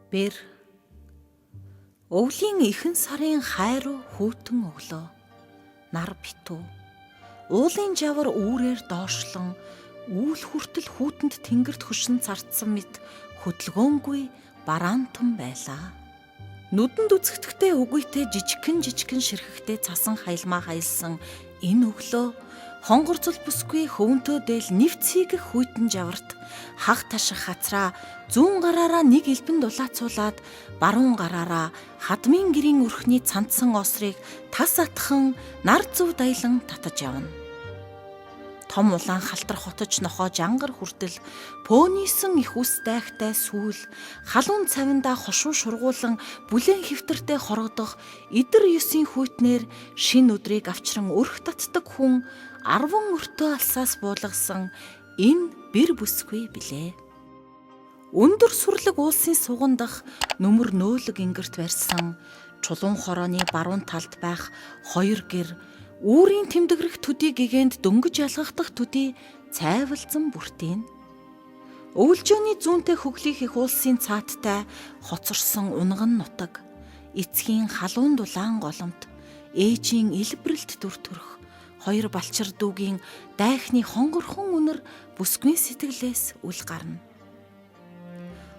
Бэр өвлийн эхэн сарын хайруу хүйтэн өглөө. Нар битүү. Уулын жавар үүрээр доошлон үүл хүртэл хүүтэнд тэнгэрт хөшин цартсан мэт хөдөлгөөнгүй бараантан байлаа. Нүдэнд үзэгдэхдээ үгүйтэй жижигхэн ширхэгтэй цасан хаялмаа хаялсан энэ өглөө хонгорцол бүсгүй хөвөнтөө дээл нэвт сийгэх хүйтэн жаварт хаг таших хацраа зүүн гараараа нэг элбэн дулаацуулаад баруун гараараа хадмын гэрийн өрхний цандсан осрыг тас атхан нар зүв дайлан татаж явна. Том улаан халтар хотож нохоо жангар хүртэл пөөнисэн их ус дайхтай сүүл халуун цавиндаа хошуу шургуулan бүлээн хэвтэртэй хорогдох идэр ёсийн хүйтнэр шин өдрийг авчран өрх татдаг хүн 10 өртөө алсаас буулгасан энэ бэр бүсгүй билээ. Өндөр сүрлэг уулсын суган дах нөмөр нөөлөг ингэрт барьсан чулуун хорооны баруун талд байх 2 гэр үүрийн тэмдэгрэх төдий гэгэнд дөнгөж ялгахдах төдий цайвалзан бүртийн. Өвөлжөөний зүүнтэй хөглөх их уулсын цааттай хоцорсон унган нутаг, эцгийн халуун дулаан голомт, ээжийн илбрэлт дүр төрх, 2 балчир дүүгийн дайхны хонгорхон үнэр бүсгүй сэтгэлээс үл гарна.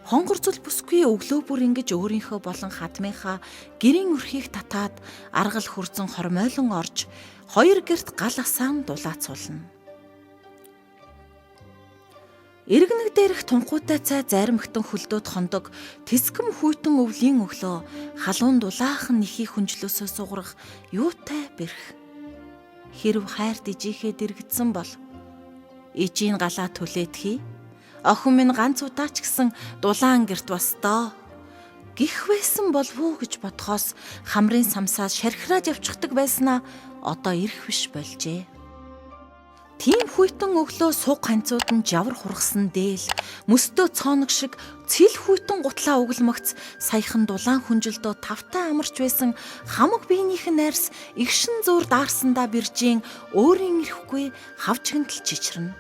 Хонгорцол бүсгүй өглөө бүр ингэж өөрийнхөө болон хадмынхаа гэрийн өрхийг татаад аргал хүрзэн хормойлон орж 2 гэрт гал асаан дулаацуулна. Иргэнэг дээрх тунхуутай цай заримхтан хөлдөөд хондог тэсгэм хүйтэн өвлийн өглөө халуун дулаахан нэхий хүнжлөөсөө сугарах юутай бэрх. Хэрв хайрт ижихээ дэрэгдсэн бол ижийн галаа түлээдхий. Охин минь ганц удаа ч гэсэн дулаан гэрт бас доо. Гих байсан болов уу гэж бодхоос хамрын самсаас шархираад явчихдаг байснаа одоо ирэх биш болжээ. Тийм хүйтэн өглөө суг ханцууд нь жавар хургасан дээл мөстөө цооног шиг цэл хүйтэн гутлаа углмагц саяхан дулаан хүнжилдөө тавтай амарч байсан хамаг биенийх нь найрс игшин зуур даарсандаа биржийн өөрийн ирэхгүй хавчгэнтэл чичрэнэ.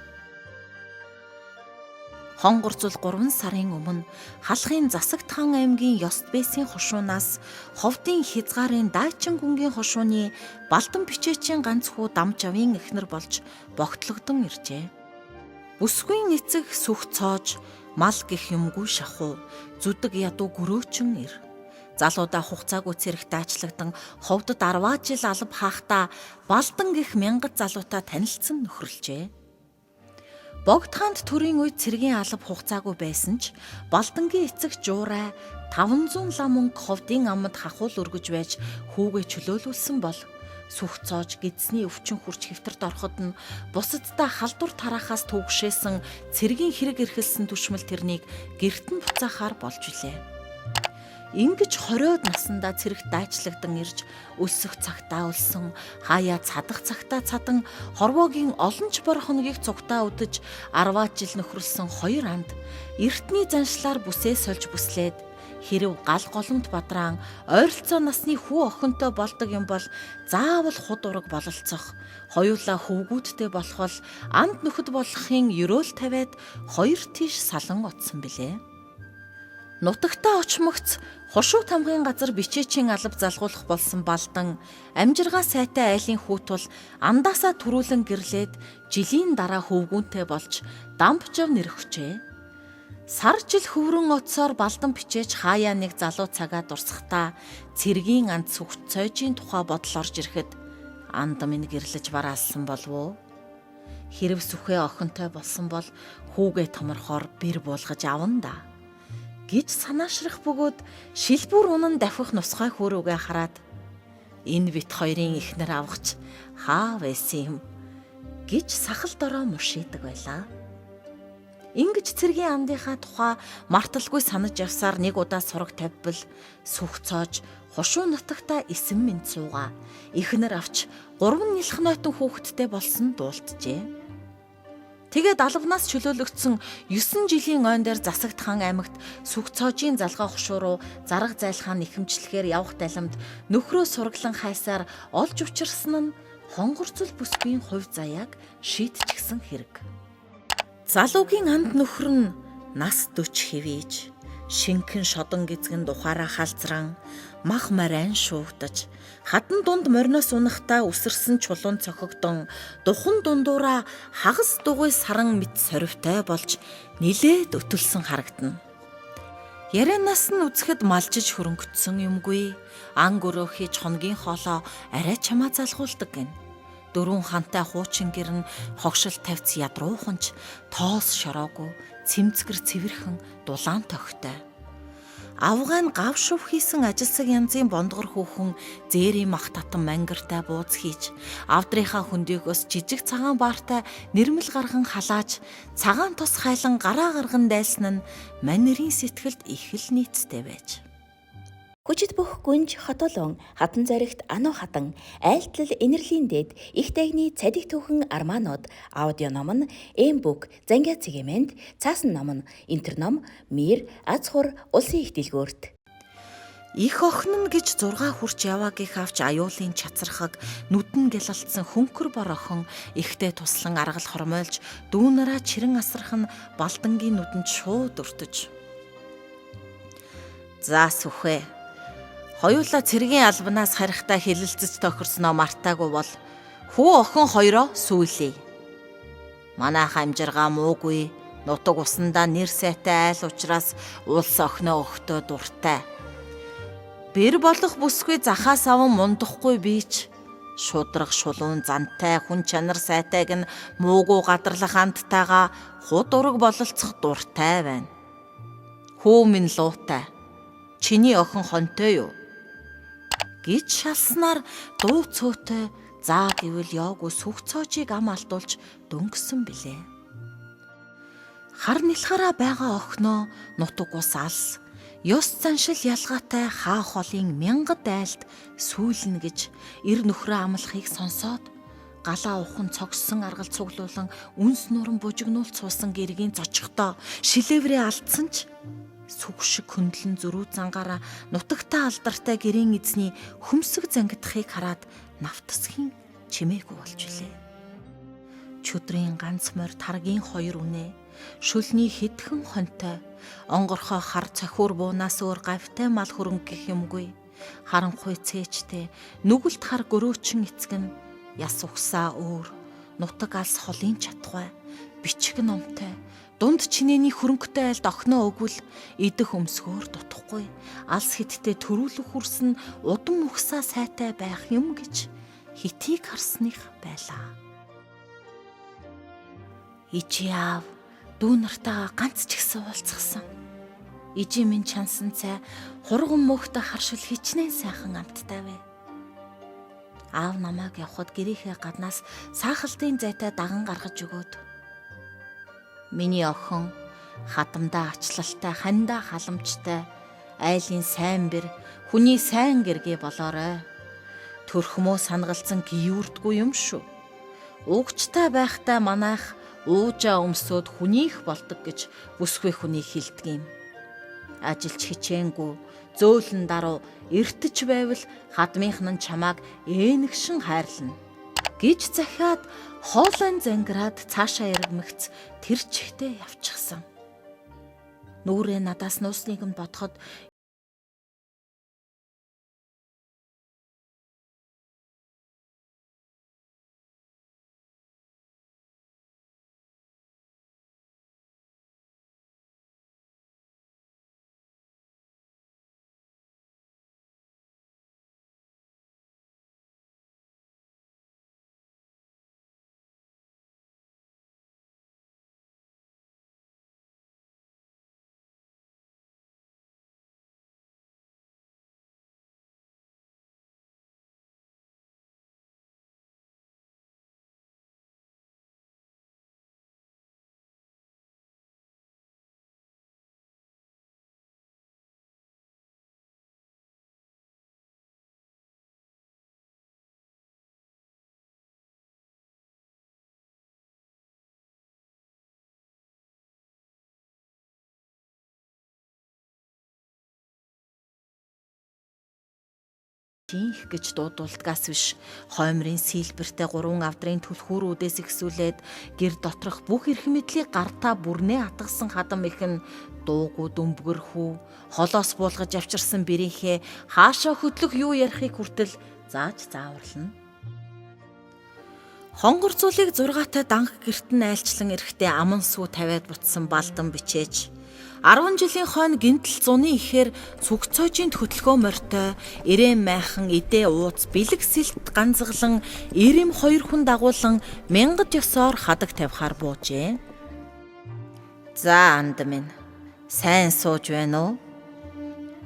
Хонгорцол 3 сарын өмнө халахын засагт хаан аймгийн Ёстбэсийн хошуунаас ховдын хязгаарын Дайчин гүнгийн хошууны Балдан бичээчийн ганц хүү Дамжавын эхнэр болж богтлогдсон иржээ. Бүсгүй эцэг сүх цоож, мал гих юмгүй шахуу, зүдэг ядуу гөрөөчөн ир. Залуудаа хугацаагүй цэрэгт аачлагдсан ховдод 10 жил алба хаахта Балдан гих мянгат залуутай танилцсан нөхрөлжээ. Богд хаанд төрийн үед цэргийн алба хугацаагүй байсан ч Балдангийн эцэг Жуурай 500 лам мөнгө ховдын аманд хахуул өргөж байж хүүгээ чөлөөлүүлсэн бол сүх цоож гидсний өвчин хурч хэвтэрт ороход нь бусаддаа халдвар тараахаас төвгшээсэн цэргийн хэрэг эрхэлсэн түшмэл тэрнийг гэрт нь буцаахаар болж илээ. Ингиж 20-од наснда цэрэгт дайчлагдсан ирж өлсөх цагтаа өлсөн, хаяа цадах цагтаа цадан хорвоогийн олон ч бор хоногийг цугтаа өдөж 10 жил нөхрөлсөн 2 анд эртний заншлаар бүсээ сольж бүслээд хэрв гал голомт бадраан ойролцоо насны хүү охинтой болдог юм бол заавал худ ураг бололцох, хоёулаа хөвгүүдтэй болохол анд нөхөд болохын ерөөл тавиад 2 тийш салан отсон билээ. Нутагтаа очмогц хошуу тамгын газар бичээчийн алба залгуулах болсон Балдан амжиргаа сайтай айлын хүүт бол андаасаа төрүүлэн гэрлээд жилийн дараа хөвгүүнтэй болж Дамжав нэрхжээ. Сар жил хөврөн оцсоор Балдан бичээч хаяа нэг залуу цагаа дурсахтаа цэргийн анд сүх цойжийн тухай бодол орж ирэхэд анд минь гэрлэж бараалсан болов уу? Хэрв сүхээ охинтой болсон бол хүүгээ томорхоор бэр буулгаж авна да гэж санаашрах бөгөөд шилбүр унан давхих нусгай хөөрөөгөө хараад энэ бит хоёрын эхнэр авахч хаа байсан юм гэж сахал дороо мушийдаг байлаа. Ингиж цэргийн андынхаа тухай марталгүй санаж явсаар нэг удаа сураг тавьбал сүх цоож хошуу нутагта эсэм минь суугаа эхнэр авч 3 нялх нойтон хүүхэдтэй болсон дуулджээ. Тэгээд албанаас чөлөөлөгдсөн 9 жилийн ойн дээр засагт хаан аймагт сүх цоожийн залгаа хошуу руу зарга зайлахаа нэхэмчлэхээр явах далимд нөхрөө сураглан хайсаар олж учирсан нь хонгорцол бүсгийн хувь заяаг шийтчихсэн хэрэг. Залуугийн анд нөхөр нь нас 40 хэвээж Шинхэн шодон гизгэн тухаараа халзран, мах марайн шуугдаж, хадан дунд мориноос унахтаа үсэрсэн чулуун цохигдон, духан дундуураа хагас дугуй саран мэт сорвтой болж нилээд өтөлсөн харагдана. Ярианаас нь үзэхэд малжиж хөрөнгөцсөн юмгүй, ан гөрөө хийж хоногийн хоолоо арай чамаа залгуулдаг гин. Дөрвөн хантай хуучин гэр нь хогшил тавьц ядрууханч, тоос шороогүй, цэмцгэр цэвэрхэн дулаан тогтой. Авгаан гав шув хийсэн ажилсаг янзын бондгор хүүхэн зээрийн мах татан мангиртай бууз хийж, авдрынхаа хөндийгөөс жижиг цагаан баартай нэрмэл гарган халааж, цагаан тус хайлан гараа гарган дайлсан нь мань нэрийн сэтгэлд их л нийцтэй байж. Хүчит бүх гүнж хотолон хатан зоригт ануу хатан айлтлал инэрлийн дэд их дайгны цадиг түүхэн армаанууд аудио ном нь Эмбүк Занга цэгэмэнд цаасан ном нь Интерном Мир Азхур улсын их дэлгүүрт. Их охин нь гэж 6 хүрч яваагийг авч аюулын чацархаг нүдэн гялалтсан хөнгөр бор охин ихтэй туслан аргал хормойлж дүүнараа чирэн асрах нь балдангийн нүдэнд шууд өртөж. За сүхэ. Хоёулаа цэргийн албанаас харихтаа хилэлцэж тохирсноо мартаагүй бол хүү охин хоёроо сүүлээ. Манайх амжиргаа муугүй, нутаг усандаа нэр сайтай айл учраас улс охиноо өгтөө дуртай. Бэр болох бүсгүй захаас аван мундахгүй бийч шудраг шулуун зантай хүн чанар сайтайг нь муугүй гадарлах амттайгаа худ ураг бололцох дуртай байна. Хүү минь луутай. Чиний охин хонтой юу? Гэж шалснаар дуу цөөтэй заа гэвэл явгүй сүх цоожийг ам алдуулж дөнгөсөн билээ. Хар нэлхараа байгаа охиноо нутаг ус алс, ёс заншил ялгаатай хаа холын мянгад айлд сүүлнэ гэж эр нөхрөө амлахыг сонсоод галаа ухан цогссон аргал цуглуулан үнс нуран бужигнуул цуусан гэргийн зочихдоо шилээврээ алдсан ч сүг шиг хөндлөн зөрүү зангаараа нутагтаа алдартай гэрийн эзний хөмсөг зангидахыг хараад навтсхийн чимээгүй болж билээ. Чөдрийн ганц морь таргийн 2 үнэ, шүлний хэдхэн хонтой, онгорхоо хар цохиур буунаас өөр гавтай мал хөрөнгө гэх юмгүй, харанхуй цээжтэй, нүгэлт хар гөрөөчин эцэг нь яс ухсаа өөр, нутаг алс холын чадхуй, бичиг номтой, дунд чинээний хөрөнгөтэй айлд охиноо өгвөл идэх өмсгөөр дутхгүй, алс хиттэй төрүүлэх хүрсэн удам ухсаа сайтай байх юм гэж хитийг харсных байлаа. Ичи аав дүү нартайгаа ганц ч ихсэн уулзсан. Ижи минь чансан цай хурган мөхтэй харшил хичнээн сайхан амттай вэ. Аав намайг явхад гэрийнхээ гаднаас саахалтын зайтай даган гаргаж өгөөд. Миний охин хадамдаа ачлалтай, хандаа халамжтай, айлын сайн бэр, хүний сайн гэргээ болоорой. Төрхмөө сангалцсан гиюрдгүй юм шүү. Угчтай байхдаа манайх уужаа өмсөд хүнийх болдог гэж бүсгүй хүний хэлдэг юм. Ажилч хичээнгүй, зөөлөн даруй эртэж байвал хадмынх нь чамааг ээнэгшин хайрлана гэж захиад хоолойн зангираад цаашаа эргэмэгц тэр чихтэй явчихсан. Нүрээ надаас нуусныг нь бодоход Жинх гэж дуудуулдгаас биш хоймрын сийлбэртэй 3 авдрын түлхүүрүүдээс ихсүүлээд гэр доторх бүх эрх мэдлийг гартаа бүрнээ атгсан хадам ихэн дуугүй дүмбгэрхүү холоос буулгаж авчирсан бэрийнхээ хаашаа хөдлөх юу ярихыг хүртэл зааж зааварлана. Хонгор зулыг 6-тай данх гэрт нь айлчлан эрэхтэй аман сүү тавиад бутсан балдан бичээж 10 жилийн хойно гинтл зуны ихээр цүгцойжийн хөтөлгөө морьтой ирэм майхан идэ ууц бэлэг сэлт ганцглан ирэм 2 хүн дагуулan мянгад ёсоор хадаг тавихаар буужээ. За анд минь сайн сууж байна уу?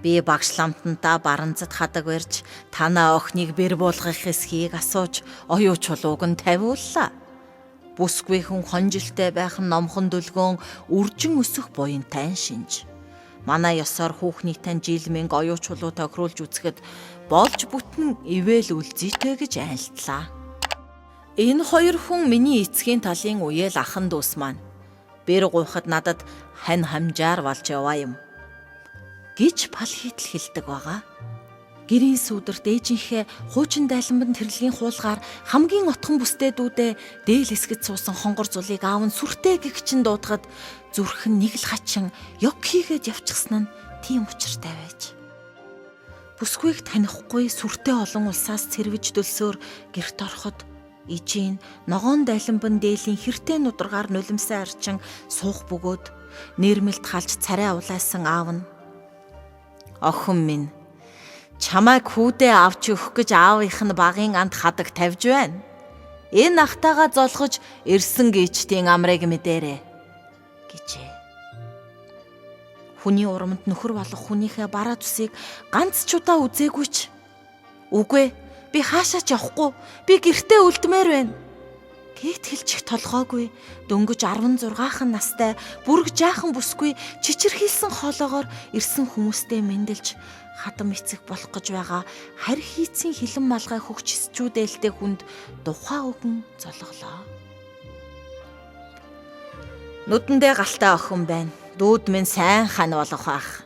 Би багш ламтантаа баранцад хадаг барьж танаа охиныг бэр буулгах эсхийг асууж оюу чулууг нь тавиуллаа. Бүсгүйхэн хонжилтэй байх нь номхон дөлгөөн үржин өсөх буянтай шинж. Манай ёсоор хүүхний тань жилминг оюу чулуу тохируулж үзэхэд болж бүтэн ивэл үлзийтэй гэж айлтлаа. Энэ 2 хүн миний эцгийн талын үеэл ахан дүүс маань. Бэр гуйхад надад хань хамжаар болж яваа юм гэж пал хийтэл хэлдэг байгаа. Гэрийн сүудэрт ээжийнхээ хуучин дайланбан тэрэлгийн хуулгаар хамгийн отхон бүсдээдүүдээ дээл хэсгэд суусан хонгор зулыг аав нь сүртэй гэгчин дуудахад зүрх нь нэг л хачин ёг хийгээд явчихсан нь тийм учиртай байж. Бүсгүйг танихгүй сүртэй олон улсаас цэрвэж дөлсөөр гэрт ороход ижийн ногоон дайланбан дээлийн хэртэй нударгаар нулимсаа арчин суух бөгөөд нэрмэлт халж царай улайсан аав нь охин минь чамайг хүүдээ авч өгөх гэж аавынх нь багын анд хадаг тавьж байна. Энэ ахтайгаа золгож ирсэн гीचтийн амрыг мэдээрээ гэжээ. Хүний урамд нөхөр болох хүнийхээ бараа зүсийг ганц ч удаа үзээгүй ч үгүй би хаашаа ч явахгүй би гэртээ үлдмээр байна гэт хэлчих толгоогүй дөнгөж 16хан настай бүрг жаахан бүсгүй чичирхийлсэн хоолоогоор ирсэн хүмүүстэй мэндэлж хадам эцэг болох гэж байгаа харь хийцийн хилэн малгай хөгчсчүүдэлтэй хүнд тухай өгөн золголоо. Нүдэндээ галтай охин байна. Дүүд минь сайн хань болох байх.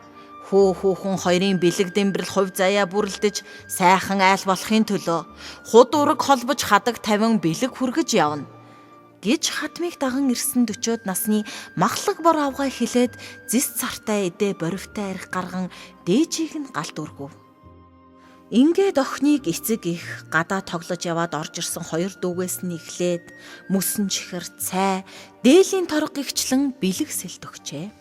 Хүүхэн хоёрын бэлэг дэмбэрэл хувь заяа бүрлдэж сайхан айл болохын төлөө худ ураг холбож хадаг 50 бэлэг хүргэж явна гэж хадмыг даган ирсэн 40-од насны махлаг бор авгай хилээд зис цартай идэ боривтай арх гарган дээжийг нь галт өргөв. Ингээд охиныг эцэг их гадаа тоглож яваад орж ирсэн 2 дүүгээс нь эхлээд мөсөн чихэр цай дээлийн торго гихчлэн бэлэг сэлт өгчээ.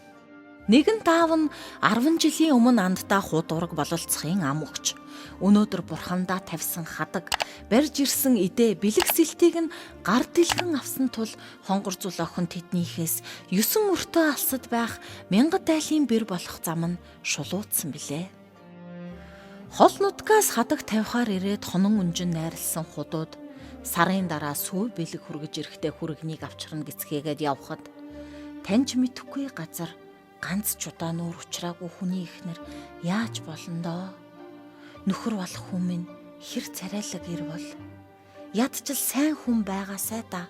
Нэгэн таав нь 10 жилийн өмнө анддаа худ ураг бололцохын ам өгч өнөөдөр бурхандаа тавьсан хадаг барьж ирсэн идэ бэлэг сэлтийг нь гар дэлгэн авсан тул хонгор зул охин тэднийхээс 9 өртөө алсад байх мянгад дайлын бэр болох зам нь шулуутсан билээ. Хол нутгаас хадаг тавихаар ирээд хонон өнжин найрлсан худууд сарын дараа сүү бэлэг хүргэж ирэхдээ хүрэгнийг авчрна гэцгээгээд явхад таньж мэдэхгүй газар ганц ч удаа нүүр учраагүй хүний ихнэр яаж болно доо? Нөхөр болох хүн минь хэр царайлаг ир бол ядчил сайн хүн байгаасай да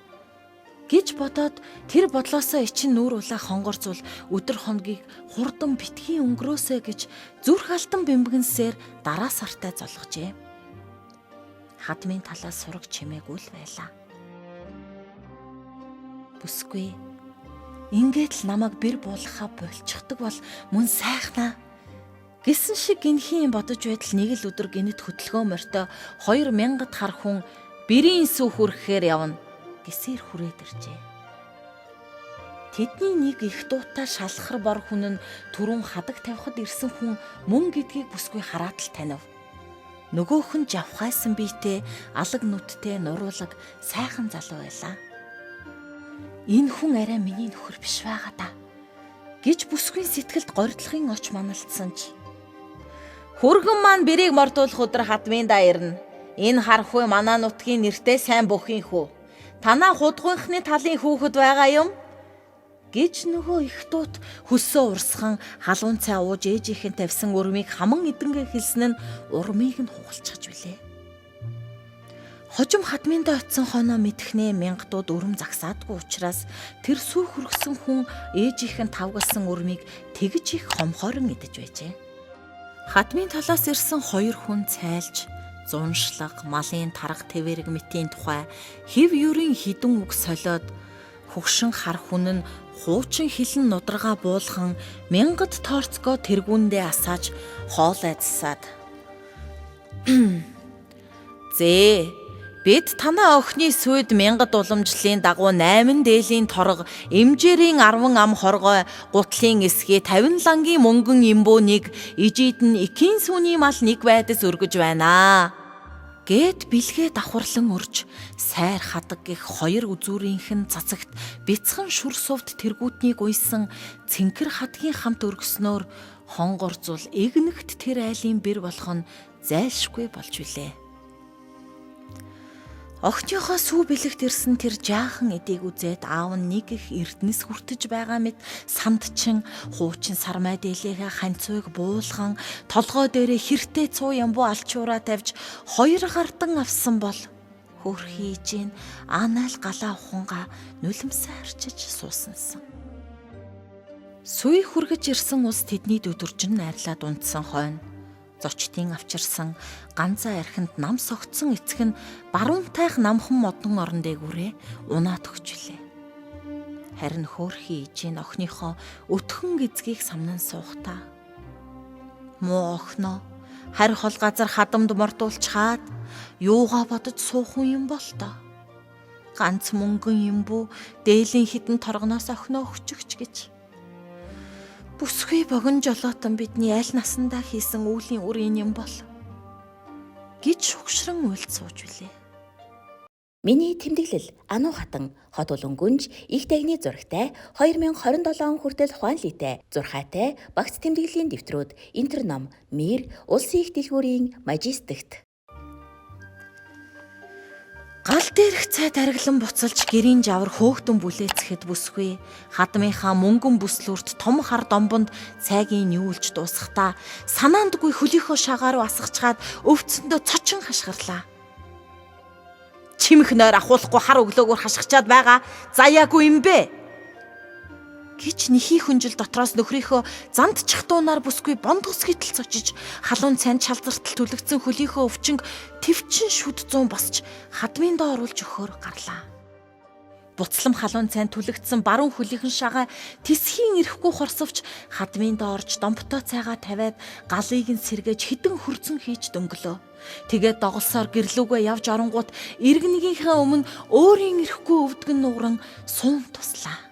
гэж бодоод тэр бодлоосоо ичин нүүр улаа хонгор зул өдөр хоногийг хурдан битгий өнгөрөөсэй гэж зүрх алтан бэмбгэнсээр дараа сартай золгожээ. Хадмын талаас сураг чимээгүй л байлаа. Бүсгүй ингээд л намайг бэр буулгахаа болчихдаг бол мөн сайхнаа гэсэн шиг гинхийн бодож байтал нэг л өдөр гинэт хөтөлгөө морьтой 2000 хар хүн бэрийн сүү хүрхэхээр явна гэсээр хүрээд иржээ. Тэдний нэг их дуутай шалхар бор хүн нь түрүүн хадаг тавихад ирсэн хүн мөн гэдгийг бүсгүй хараад л танив. Нөгөөх нь жавхайсан биетэй алаг нүдтэй нуруулаг сайхан залуу байлаа. Энэ хүн арай миний нөхөр биш байгаа да гэж бүсгүйн сэтгэлд горьдлохын оч маналтсан ч хүргэн маань бэрийг мордуулах өдөр хадмын да ирнэ. Энэ харахгүй манай нутгийн нэртэй сайн бүхийн хүү. Танаа худгуйхны талын хүүхэд байгаа юм гэж нөгөө их дуут хөсөө урсхан халуун цай ууж ээжийнхэн тавьсан урмыг хаман эдэнгээ хэлсэн нь урмыг нь хугалчихж билээ. Хожим хадмында очисон хоноо мэдхнээ мянгадууд өрөм загсаадгүй учраас тэр сүү хөргсөн хүн ээжийнхэн тавгалсан өрмийг тэгж их хомхорон идэж байжээ. Хадмын талаас ирсэн 2 хүн цайлж зуншлаг, малын тарга тэвэрэг мэтийн тухай хэв юрийн хідэн үг солиод хөгшин хар хүн нь хуучин хилэн нудрага буулган мянгад торцгоо тэргүүндээ асааж хоол айдсаад зээ бид танаа охины сүйд мянгад уламжлалын дагуу 8 дээлийн торог, эмжээрийн 10 ам хоргой, гутлын эсгээ 50 лангийн мөнгөн имбүү нэг, ижид нь эхийн сүний мал нэг байдас өргөж байна. Гэт бэлгээ давхарлан урж, сайр хадаг гих 2 үзүүрийнхэн цацагт бяцхан шүр сувд тэргүүтнийг уйсан цэнхэр хадгийн хамт өргснөөр хонгорзул игнэгт тэр айлын бэр болох нь зайлшгүй болж билээ. Охиныхоо сүү бэлэгт ирсэн тэр жаахан эдийг үзээд аав нь нэг их эрдэнэс хүртэж байгаа мэт сандчин хуучин сармай дээлээ ханцуйг буулган толгой дээрээ хэртэй цуу ямбуу алчуураа тавьж 2 гардан авсан бол хөрхий ижийн анаал галаа уханга нулимсаа арчиж суусансан. Сүй хүргэж ирсэн ус тэдний өдөржин найрлаад унтсан хойно зочдын авчирсан ганцаа архинд нам согтсон эцэг нь баруун тайх намхан модон орон дээгүүрээ унаад өгчлээ. Харин хөөрхий ижийн охиныхоо өтгөн эзгийг самнан суухтаа муу охиноо харь хол газар хадамд мордуулчхаад юугаа бодож суух юм бол тоо. Ганц мөнгөн юмбүү дээлийн хідэн торгоноос охиноо өгчөгч гэж. Бүсгүй богино жолоотон бидний аль насандаа хийсэн үүлийн үрийн юм бол гэж шугшран уйлд сууж билээ. Миний тэмдэглэл Ану хатан хот улан гүнж их дайны зурагтай 2027 хүртэл ухаанлитай зурхаатай багц тэмдэглэлийн дэвтрүүд интерном Мир улсын их дэлгүүрийн мажистикт гал дээрх цай дарглан буцалж гэрийн жавар хөөгдөн бүлээцэхэд бүсгүй хадмынхаа мөнгөн бүслүүрт том хар домбонд цайгийн нүүлж дуусахтаа санаандгүй хөлийнхөө шагаар асгачгаад өвцөндөө цочин хашгирлаа. Чимэх нойр ахуулахгүй хар өглөөгөөр хашгичаад байгаа заяагүй юм бэ гэж нэхий хүнжил дотроос нөхрийнхөө замд чахтуунаар бүсгүй бондгос гítэл цочиж халуун цайнд шалзартал түлэгдсэн хөлийнхөө өвчнг твчин шүд 100 босч хадмын доо оруулж өгөхөөр гарлаа. Буцлам халуун цайнд түлэгдсэн баруун хөлийнхэн шагаа тисхийн ирэхгүй хорсовч хадмын доо орж домптой цайгаа тавиад галыг нь сэргээж хідэн хөрцөн хийж дөнгөлөө. Тэгээд доголсоор гэрлүүгээ явж оронгууд иргэнэгийнхээ өмнө өөрийн ирэхгүй өвдгөн нууран суун туслаа.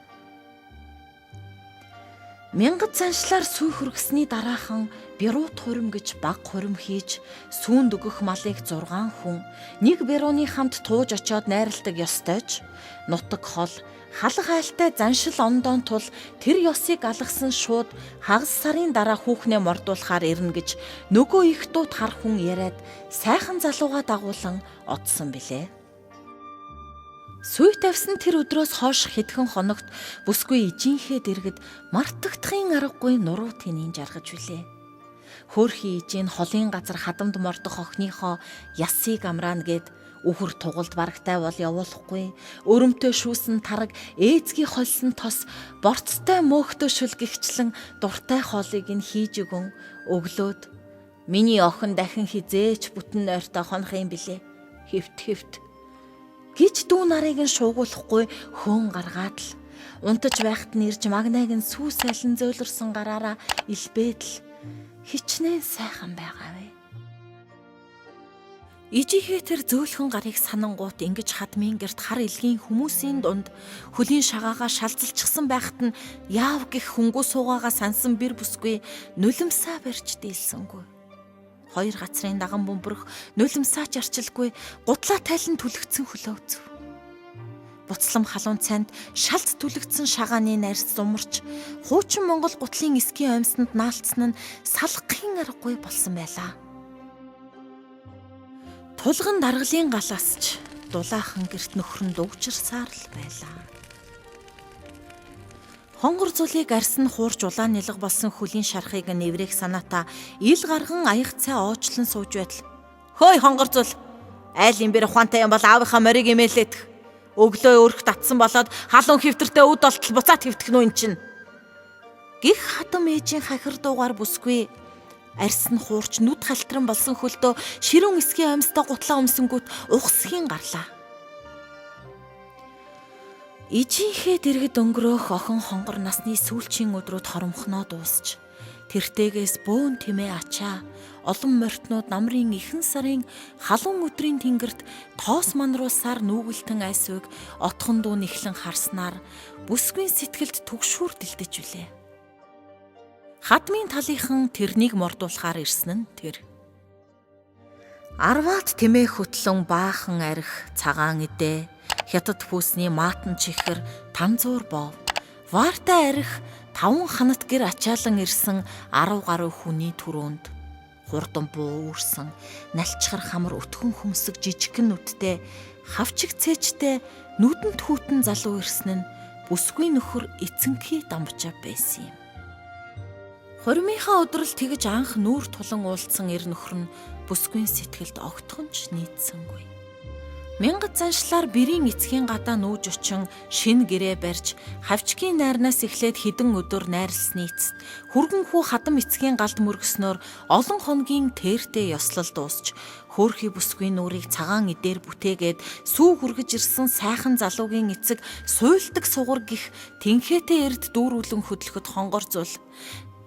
Мянгад заншлаар сүй хүргэсний дараахан бирууд хурим гэж баг хурим хийж сүүнд өгөх малыг 6 хүн нэг бирууны хамт тууж очиод найрладаг ёстойч нутаг хол халах айлтай заншил ондоон тул тэр ёсыг алгасан шууд хагас сарын дараа хүүхнээ мордуулахаар ирнэ гэж нөгөө их дууд хар хүн яриад сайхан залууга дагуулan одсон билээ. Сүй тавьсан тэр өдрөөс хойш хэдхэн хоногт бүсгүй ижийнхээ дэргэд мартагдахын аргагүй нуруу тэнийн жаргаж билээ. Хөөрхий ижийн холын газар хадамд мордох охиныхоо ясыг амраана гэд үхэр тугалд барагтай бол явуулахгүй. Өрөмтөө шүүсэн тараг ээзгийн холсон тос борцтой мөөхтөө шүл гихчлэн дуртай хоолыг нь хийж өгөн өглөөд миний охин дахин хизээч бүтэн нойртой хонох юм билээ. Хөвт гэж дүү нарыг нь шуугуулахгүй хөөн гаргаад л унтаж байхад нь ирж магнайг нь сүү сайлан зөөлрсөн гараараа илбээд л хичнээн сайхан байгаа вэ. Ижихээ тэр зөөлхөн гарыг санангуут ингэж хадмын гэрт хар илгийн хүмүүсийн дунд хөлийн шагаагаа шалзалчихсан байхад нь яав гих хөнгөө суугаагаа сансан бэр бүсгүй нулимсаа барьж дийлсэнгүй. 2 гацрын даган бөмбөрөх нулимсаач арчилгүй гутлаа тайлан түлэгдсэн хөлөөцөв. Буцлам халуун цайнд шалт түлэгдсэн шагааны найрс зумарч хуучин Монгол гутлын эсгийн амьсанд наалцсан нь салхахын аргагүй болсон байлаа. Тулган даргалын галаасч дулаахан гэрт нөхөр нь дуугчирсаар л байлаа. Хонгор зулыг арьсан хуурж улаан нэлэг болсон хөлийн шархыг нэврэх санаатаа ил гарган аяг цай оочлон сууж байтал хөөй хонгор зул айл юм бэр ухаантай юм бол аавынхаа морийг имээлэх өглөө өрх татсан болоод халуун хэвтэртэй үд олтол буцаад хэвтэх нүн чинь гих хатам ээжийн хахир дуугаар бүсгүй Арьс нь хуурч нүд халтран болсон хөлдөө ширүүн эсгийн амьстай гутлаа өмсөнгүүт ухсхийн гарлаа. Ижийнхээ дэргэд өнгөрөөх охин хонгор насны сүүлчийн өдрүүд хоромхноо дуусч тэртээс бөөн тэмээ ачаа олон морьтнууд намрын эхэн сарын халуун өдрийн тэнгэрт тоос манруулсаар нүүгэлтэн айсвыг отхон дуу нэхлэн харснаар бүсгүй сэтгэлд түгшүүр дэлдэж үлээ. Хадмын талынхан тэрнийг мордуулахаар ирсэн нь тэр. Арваад тэмээ хөтлөн баахан арх цагаан идэ хятад пүүсний маатан чихэр танзуур бов ваартай арх 5 ханат гэр ачаалан ирсэн 10 гаруй хүний түрүүнд хурдан буу үрсэн налчхар хамар өтгөн хөмсөг жижигхэн нүдтэй хавчиг цээжтэй нүдэнд хүүтэн залуу ирсэн нь бүсгүй нөхөр эцэнхий дамжаа байсан юм. Хормынхаа өдрөл тэгж анх нүүр тулан уулзсан эр нөхөр нь бүсгүй сэтгэлд огтхонч нийцсэнгүй. Мянгат заншлаар бэрийн эцгийн гадаа нүүж очин шин гэрээ барьж хавчгийн найрнаас эхлээд хідэн өдөр найрлсны эцэст хүргэн хүү хадам эцгийн галд мөргснөөр олон хоногийн тэртээ ёслол дуусч хөөрхий бүсгүй нүрийг цагаан идээр бүтээгээд сүү хүргэж ирсэн сайхан залуугийн эцэг суйлдаг сугар гих тэнхээтэй эрд дүүрүүлэн хөдлөхөд хонгорзул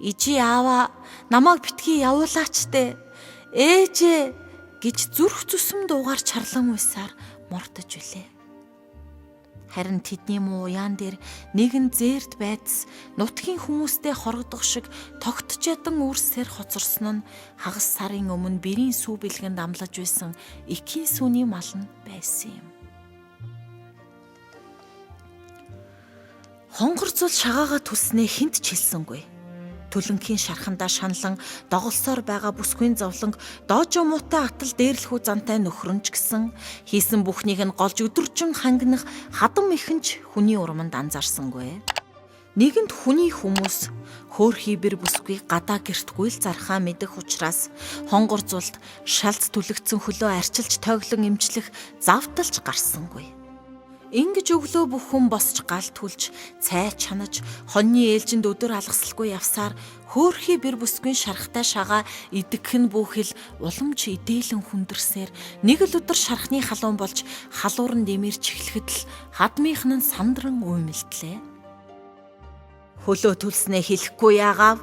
"Ижи аава намайг битгий явуулаач дээ. Ээжээ" гэж зүрх зүсэм дуугаар чарлан уйсаар мордож үлээ. Харин тэдний муу уяан дээр нэгэн зээрд байдс нутгийн хүмүүстэй хорогдох шиг тогтж ядан үрсээр хоцорсон нь хагас сарын өмнө бэрийн сүү бэлгэнд амлаж байсан эхийн сүүний мал нь байсан юм. Хонгорцол шагаагаа түлснээ хинт ч хэлсэнгүй. Төлөнхийн шархандаа шаналн доголсоор байгаа бүсгүй зовлонг доожо муутай атал дээрлэхүү зантай нөхрөнч гисэн хийсэн бүхнийг нь голж өдөржин хангинах хадам ихэнч хүний урманд анзаарсангүй. Нэгэнд хүний хүмүүс хөөрхий бэр бүсгүй гадаа гэртгүй л зархаа мэдэх учраас хонгорцулд шалц түлэгдсэн хөлөө арчилж тойглон эмчлэх завталж гарсангүй. Ингиж өглөө бүх хүн босч галт хүлж цай чанаж хоньны ээлжинд өдөр алгасалгүй явсаар хөөрхий бэр бүсгүй шархтай шагаа идэгхэн бүхэл уламж идээлэн хүндэрсээр нэг л өдөр шархны халуун болж халууран дэмэрч эхлэхэд л хадмынхан нь сандран уймэлтлээ. Хөлөө түлснээ хэлэхгүй яагаав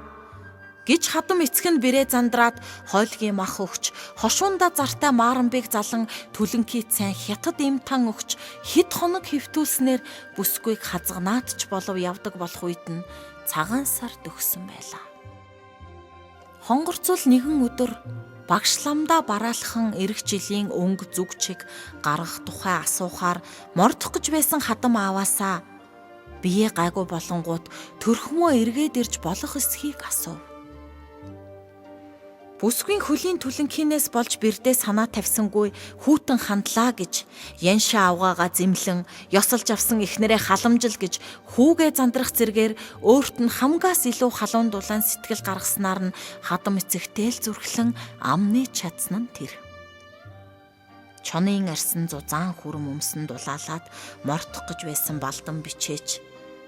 гэж хадам эцэг нь бэрээ зандраад хойлгийн мах өгч хошуунда зартай мааранбыг залан түлэнхий цайн хятад имтан өгч хэд хоног хөвтүүлснээр бүсгүйг хазганаадч болов явдаг болох үед нь цагаан сар төгсөн байлаа. Хонгорцол нэгэн өдөр багшламдаа бараалхан эрэх жилийн өнгө зүг чиг гаргах тухай асуухаар мордох гэж байсан хадам ааваасаа бие гайгүй болонгууд төрхмөө эргээд ирж болох эсхийг асуув. Бүсгүй хөлийн түлэнхийнээс болж бэрдээ санаа тавьсангүй хүүтэн хандлаа гэж яншаа авгаагаа зэмлэн ёсолж авсан эхнэрээ халамжил гэж хүүгээ зандрах зэргээр өөрт нь хамгаас илүү халуун дулаан сэтгэл гаргаснаар нь хадам эцэгтэй л зүрхлэн амны чадсан нь тэр. Чонын арьсан зузаан хүрм өмсөн дулаалаад мортох гэж байсан балдан бичээч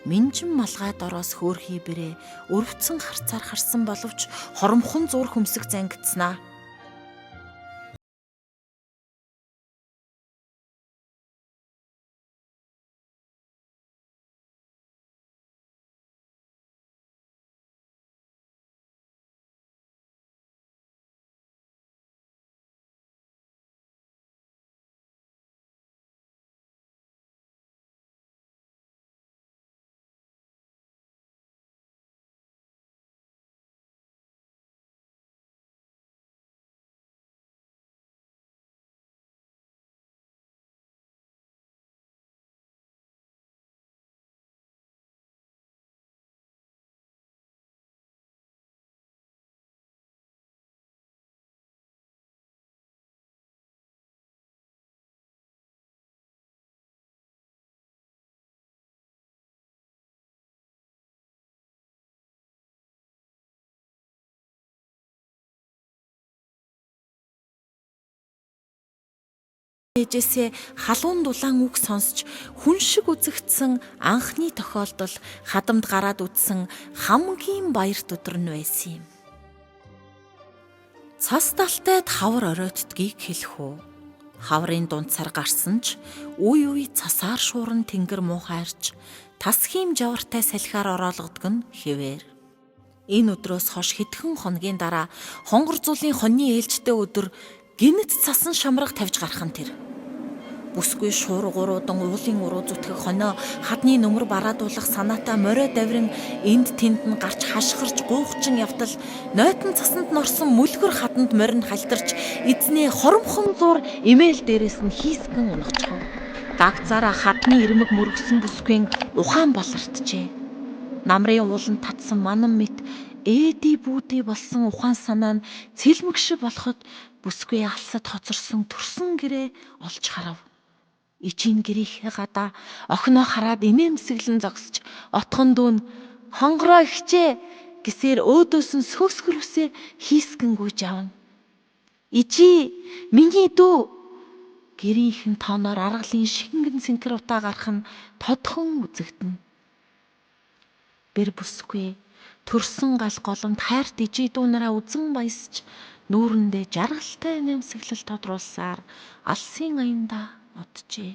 минжин малгай дороос хөөрхий бэрээ өрөвцөн харцаар харсан боловч хоромхон зур хөмсөг зангидснаа. Ээжээсээ халуун дулаан үг сонсч хүн шиг үзэгдсэн анхны тохиолдол хадамд гараад үдсэн хамгийн баярт өдөр нь байсан юм. Цас талтайд хавар оройтдгийг хэлэх үү? Хаврын дунцаар гарсан ч үе цасаар шууран тэнгэр муухайрч тасхийн жавартай салхиар ороологдог нь хэвээр. Энэ өдрөөс хойш хэдхэн хоногийн дараа хонгор зулын хоньны ээлжтэй өдөр гинэт цасан шамраг тавьж гарах нь тэр. Бүсгүй шуургууруудан уулын уруу зүтгэх хонио хадны нөмөр бараадуулах санаатай морио даврин энд тэнд нь гарч хашгирч гуйхчин явтал нойтон цасанд нь орсон мүлгэр хаданд морин халтарч эзнээ хоромхон зуур имэйл дээрээс нь хийсгэн унахчихав. Дагцаараа хадны ирмэг мөргсөн бүсгүйн ухаан болортжээ. Намрын ууланд татсан манан мэт ээди бүүди болсон ухаан санаа нь цэлмэгшиг болоход бүсгүй алсад хоцорсон төрсөн гэрээ олж харав. Ижийн гэрийнхээ гадаа охиноо хараад инээмсэглэн зогсож отхон дүүн хонгороо ихчээ гэсээр өөдөөс нь сөөхсгөрөөсөө хийсгэн гүйж авна. Ижи миний дүү гэрийнхэн тооноор аргалын шингэн сэнкэр утаа гарах нь тодхон үзэгдэнэ. Бэр бүсгүй төрсөн гал голомт хайрт ижи дүү нараа үзэн баясч нүүрэндээ жаргалтай нэмсэглэл тодруулсаар алсын аянда оджээ.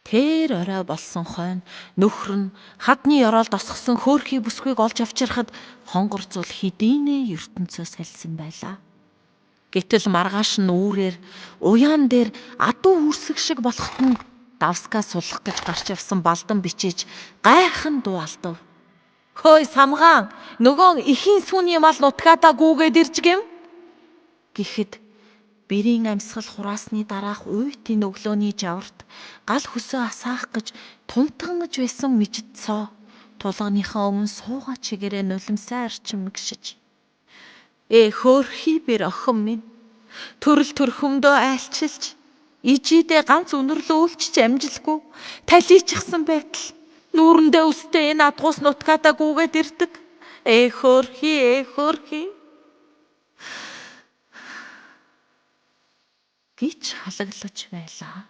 Тэр орой болсон хойно нөхөр нь хадны ёроолд осгосон хөөрхий бүсгүйг олж авчирхад хонгор зул хэдийнэ ертөнцөөс салсан байлаа. Гэтэл маргааш нь үүрээр уяан дээр адуу үрсэг шиг болохт нь давскаа сулах гэж гарч явсан балдан бичиж гайхан дуу алдав. Хөөе самгаан, нөгөө ихийн сүүний мал нутгаадаа гүүгээд ирж гэм гэхэд бэрийн амьсгал хураасны дараах уйтын өглөөний жаварт гал хөсөө асаах гэж тунтагнаж байсан мижид цоо тулганыхаа өмнө суугаа чигээрээ нулимсаа арчим мэгшиж. Хөөрхий бэр охин минь төрөл төрхөмдөө айлчилж ижидээ ганц өнөрлөө үлчиж амжилгүй талийчихсан байтал нүүрэндээ өстэй энэ адгуус нутгаадаа гүүгээд ирдэг. Хөөрхий гэж халаглаж байлаа.